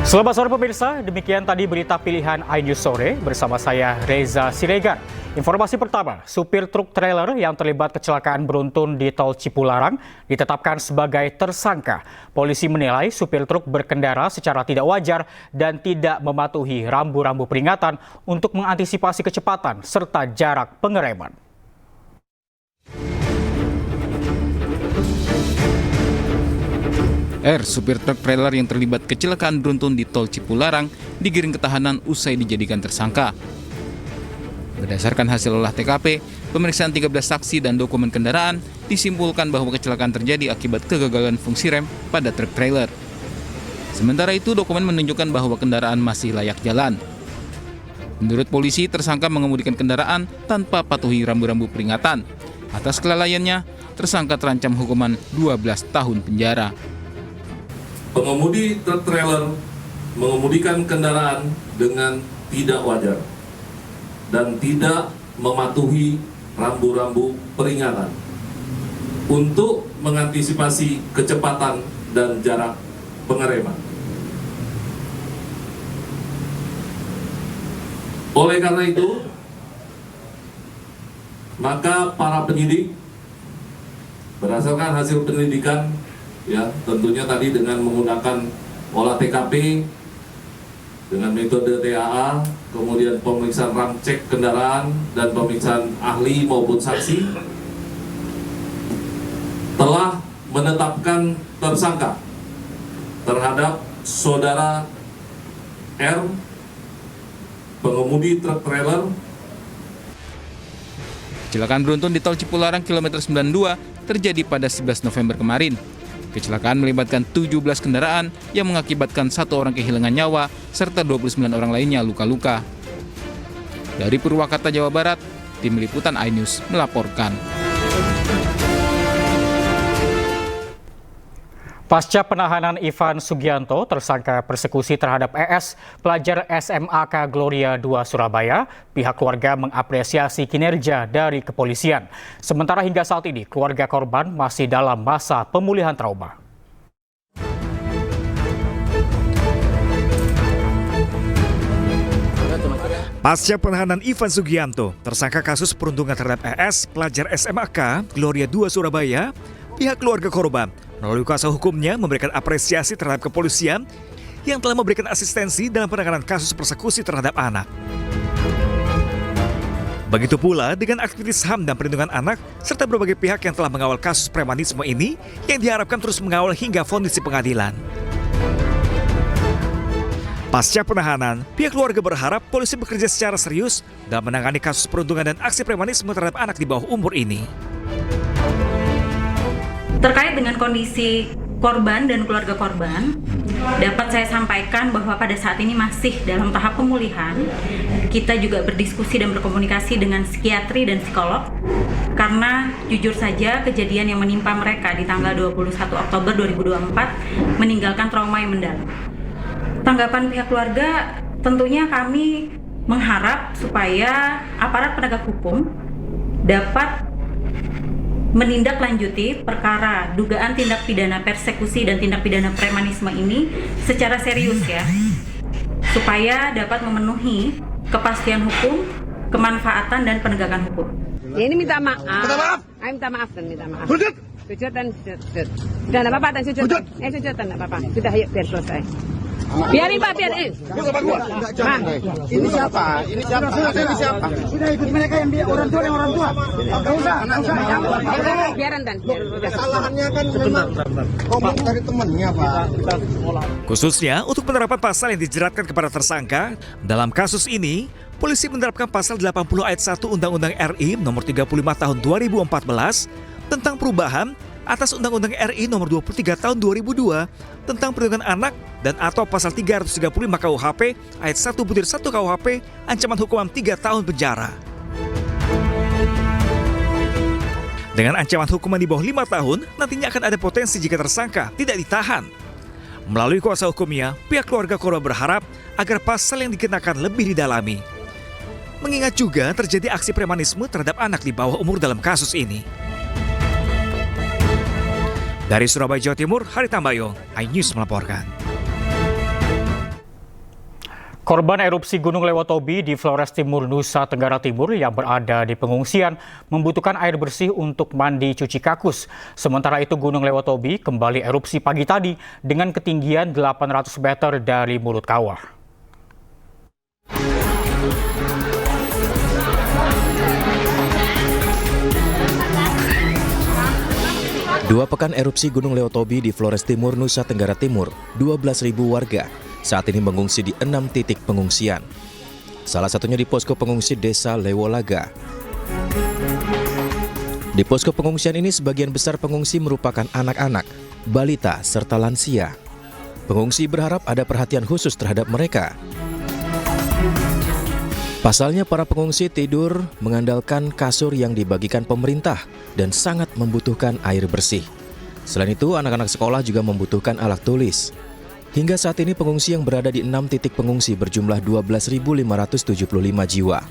Selamat sore pemirsa, demikian tadi berita pilihan iNews Sore bersama saya Reza Siregar. Informasi pertama, supir truk trailer yang terlibat kecelakaan beruntun di tol Cipularang ditetapkan sebagai tersangka. Polisi menilai supir truk berkendara secara tidak wajar dan tidak mematuhi rambu-rambu peringatan untuk mengantisipasi kecepatan serta jarak pengereman. Supir truk trailer yang terlibat kecelakaan beruntun di tol Cipularang digiring ke tahanan usai dijadikan tersangka. Berdasarkan hasil olah TKP, pemeriksaan 13 saksi dan dokumen kendaraan, disimpulkan bahwa kecelakaan terjadi akibat kegagalan fungsi rem pada truk trailer. Sementara itu, dokumen menunjukkan bahwa kendaraan masih layak jalan. Menurut polisi, tersangka mengemudikan kendaraan tanpa patuhi rambu-rambu peringatan. Atas kelalaiannya, tersangka terancam hukuman 12 tahun penjara. Pengemudi truk trailer mengemudikan kendaraan dengan tidak wajar dan tidak mematuhi rambu-rambu peringatan untuk mengantisipasi kecepatan dan jarak pengereman. Oleh karena itu, maka para penyidik berdasarkan hasil penyelidikan, ya tentunya tadi dengan menggunakan olah TKP dengan metode TAA, kemudian pemeriksaan ram cek kendaraan dan pemeriksaan ahli maupun saksi, telah menetapkan tersangka terhadap saudara R, pengemudi truk trailer. Kecelakaan beruntun di tol Cipularang kilometer 92 terjadi pada 11 November kemarin. Kecelakaan melibatkan 17 kendaraan yang mengakibatkan 1 orang kehilangan nyawa serta 29 orang lainnya luka-luka. Dari Purwakarta, Jawa Barat, tim liputan iNews melaporkan. Pasca penahanan Ivan Sugianto, tersangka persekusi terhadap ES, pelajar SMAK Gloria II Surabaya, pihak keluarga mengapresiasi kinerja dari kepolisian. Sementara hingga saat ini, keluarga korban masih dalam masa pemulihan trauma. Pasca penahanan Ivan Sugianto, tersangka kasus perundungan terhadap ES, pelajar SMAK Gloria II Surabaya, pihak keluarga korban melalui kuasa hukumnya memberikan apresiasi terhadap kepolisian yang telah memberikan asistensi dalam penanganan kasus persekusi terhadap anak. Begitu pula dengan aktivis HAM dan perlindungan anak serta berbagai pihak yang telah mengawal kasus premanisme ini yang diharapkan terus mengawal hingga vonis di pengadilan. Pasca penahanan, pihak keluarga berharap polisi bekerja secara serius dalam menangani kasus perundungan dan aksi premanisme terhadap anak di bawah umur ini. Terkait dengan kondisi korban dan keluarga korban, dapat saya sampaikan bahwa pada saat ini masih dalam tahap pemulihan. Kita juga berdiskusi dan berkomunikasi dengan psikiatri dan psikolog, karena jujur saja kejadian yang menimpa mereka di tanggal 21 Oktober 2024 meninggalkan trauma yang mendalam. Tanggapan pihak keluarga, tentunya kami mengharap supaya aparat penegak hukum dapat menindaklanjuti perkara dugaan tindak pidana persekusi dan tindak pidana premanisme ini secara serius ya, supaya dapat memenuhi kepastian hukum, kemanfaatan dan penegakan hukum. Ya, ini minta maaf. Minta maaf. Ayo minta maaf dan minta maaf. Sujud. Sujud dan sujud. Sudah enggak apa-apa, dan sujud. Sujud enggak apa-apa. Sudah, yuk biar selesai. Biarin Pak, biarin. Ini siapa? Ini siapa? Ini siapa? Sudah ikut mereka yang orang tua. Enggak usah. Biaran dan. Kesalahannya kan memang ngomong dari temannya, Pak. Khususnya untuk penerapan pasal yang dijeratkan kepada tersangka, dalam kasus ini, polisi menerapkan pasal 80 ayat 1 Undang-Undang RI nomor 35 tahun 2014 tentang perubahan atas Undang-Undang RI nomor 23 tahun 2002 tentang perlindungan anak dan atau pasal 335 KUHP ayat 1/1 KUHP ancaman hukuman 3 tahun penjara. Dengan ancaman hukuman di bawah 5 tahun, nantinya akan ada potensi jika tersangka tidak ditahan. Melalui kuasa hukumnya, pihak keluarga korban berharap agar pasal yang dikenakan lebih didalami. Mengingat juga terjadi aksi premanisme terhadap anak di bawah umur dalam kasus ini. Dari Surabaya, Jawa Timur, Hari Tambayong, iNews melaporkan. Korban erupsi Gunung Lewotobi di Flores Timur, Nusa Tenggara Timur yang berada di pengungsian membutuhkan air bersih untuk mandi cuci kakus. Sementara itu Gunung Lewotobi kembali erupsi pagi tadi dengan ketinggian 800 meter dari mulut kawah. Dua pekan erupsi Gunung Lewotobi di Flores Timur, Nusa Tenggara Timur, 12.000 warga saat ini mengungsi di 6 titik pengungsian. Salah satunya di posko pengungsi Desa Lewolaga. Di posko pengungsian ini sebagian besar pengungsi merupakan anak-anak, balita, serta lansia. Pengungsi berharap ada perhatian khusus terhadap mereka. Pasalnya para pengungsi tidur mengandalkan kasur yang dibagikan pemerintah dan sangat membutuhkan air bersih. Selain itu, anak-anak sekolah juga membutuhkan alat tulis. Hingga saat ini pengungsi yang berada di 6 titik pengungsi berjumlah 12.575 jiwa.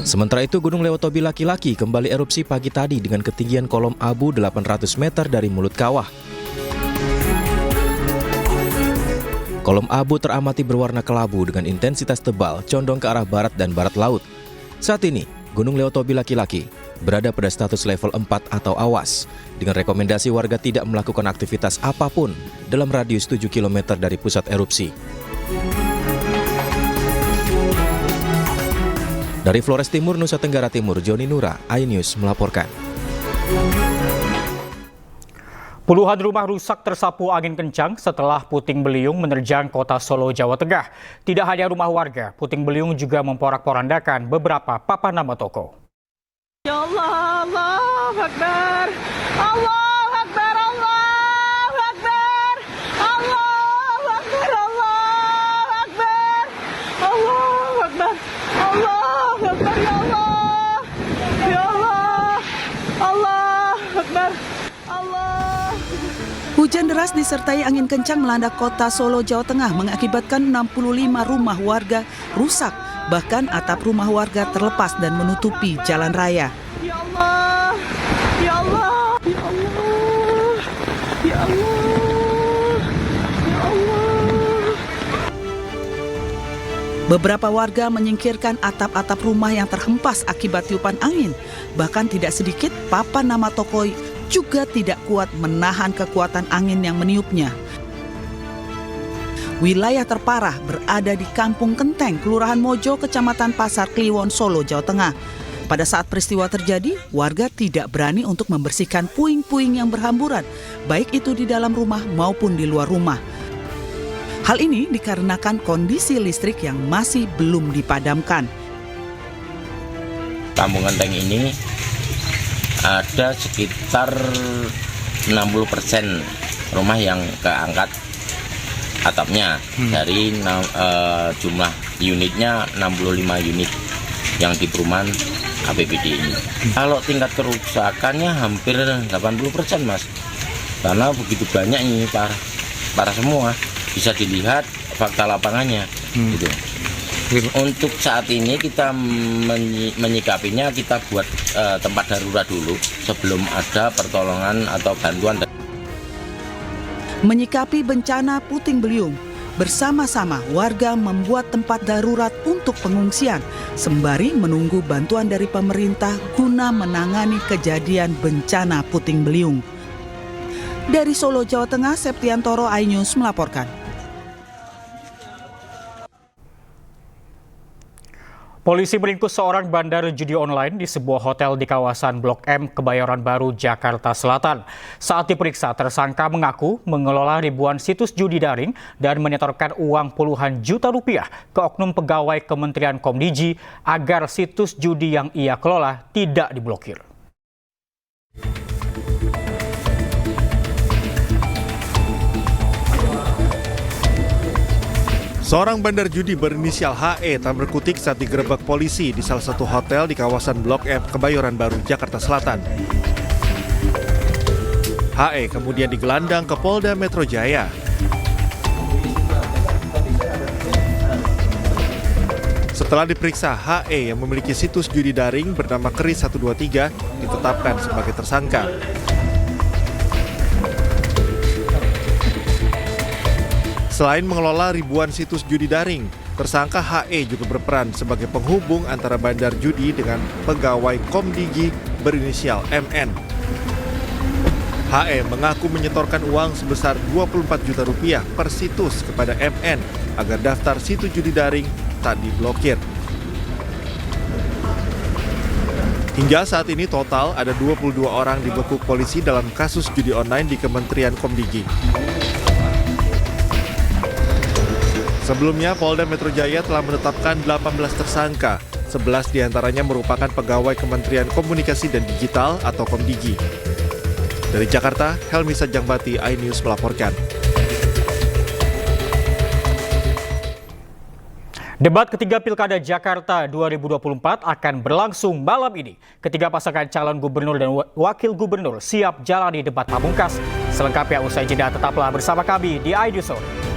Sementara itu, Gunung Lewotobi laki-laki kembali erupsi pagi tadi dengan ketinggian kolom abu 800 meter dari mulut kawah. Kolom abu teramati berwarna kelabu dengan intensitas tebal, condong ke arah barat dan barat laut. Saat ini, Gunung Lewotobi laki-laki berada pada status level 4 atau awas, dengan rekomendasi warga tidak melakukan aktivitas apapun dalam radius 7 km dari pusat erupsi. Dari Flores Timur, Nusa Tenggara Timur, Joni Nura, iNews melaporkan. Puluhan rumah rusak tersapu angin kencang setelah puting beliung menerjang kota Solo, Jawa Tengah. Tidak hanya rumah warga, puting beliung juga memporak-porandakan beberapa papan nama toko. Ya Allah, Allahu Akbar, Allahu Akbar, Allahu Akbar, Allahu Akbar, Allahu Akbar, Allahu Akbar, Allahu Akbar, ya Allah, ya Allah, Allahu Akbar, Allah. Hujan deras disertai angin kencang melanda kota Solo, Jawa Tengah mengakibatkan 65 rumah warga rusak. Bahkan atap rumah warga terlepas dan menutupi jalan raya. Ya Allah, ya Allah, ya Allah, ya Allah, ya Allah. Beberapa warga menyingkirkan atap-atap rumah yang terhempas akibat tiupan angin. Bahkan tidak sedikit papan nama toko juga tidak kuat menahan kekuatan angin yang meniupnya. Wilayah terparah berada di Kampung Kenteng, Kelurahan Mojo, Kecamatan Pasar Kliwon, Solo, Jawa Tengah. Pada saat peristiwa terjadi, warga tidak berani untuk membersihkan puing-puing yang berhamburan, baik itu di dalam rumah maupun di luar rumah. Hal ini dikarenakan kondisi listrik yang masih belum dipadamkan. Kampung Kenteng ini ada sekitar 60% rumah yang keangkat atapnya dari jumlah unitnya 65 unit yang di perumahan APBD ini. Kalau tingkat kerusakannya hampir 80%, Mas. Karena begitu banyak ini parah semua. Bisa dilihat fakta lapangannya gitu. Untuk saat ini kita menyikapinya, kita buat tempat darurat dulu sebelum ada pertolongan atau bantuan. Menyikapi bencana puting beliung, bersama-sama warga membuat tempat darurat untuk pengungsian, sembari menunggu bantuan dari pemerintah guna menangani kejadian bencana puting beliung. Dari Solo, Jawa Tengah, Septiantoro, iNews melaporkan. Polisi meringkus seorang bandar judi online di sebuah hotel di kawasan Blok M, Kebayoran Baru, Jakarta Selatan. Saat diperiksa, tersangka mengaku mengelola ribuan situs judi daring dan menyetorkan uang puluhan juta rupiah ke oknum pegawai Kementerian Komdiji agar situs judi yang ia kelola tidak diblokir. Seorang bandar judi berinisial HE tak berkutik saat digerebek polisi di salah satu hotel di kawasan Blok M, Kebayoran Baru, Jakarta Selatan. HE kemudian digelandang ke Polda Metro Jaya. Setelah diperiksa, HE yang memiliki situs judi daring bernama Keris 123 ditetapkan sebagai tersangka. Selain mengelola ribuan situs judi daring, tersangka HE juga berperan sebagai penghubung antara bandar judi dengan pegawai Komdigi berinisial MN. HE mengaku menyetorkan uang sebesar 24 juta rupiah per situs kepada MN agar daftar situs judi daring tak diblokir. Hingga saat ini total ada 22 orang dibekuk polisi dalam kasus judi online di Kementerian Komdigi. Sebelumnya, Polda Metro Jaya telah menetapkan 18 tersangka, 11 diantaranya merupakan pegawai Kementerian Komunikasi dan Digital atau Komdigi. Dari Jakarta, Helmi Sajangbati, iNews melaporkan. Debat ketiga Pilkada Jakarta 2024 akan berlangsung malam ini. Ketiga pasangan calon gubernur dan wakil gubernur siap jalani debat pamungkas. Selengkapnya usai jeda, tetaplah bersama kami di iNews Sore.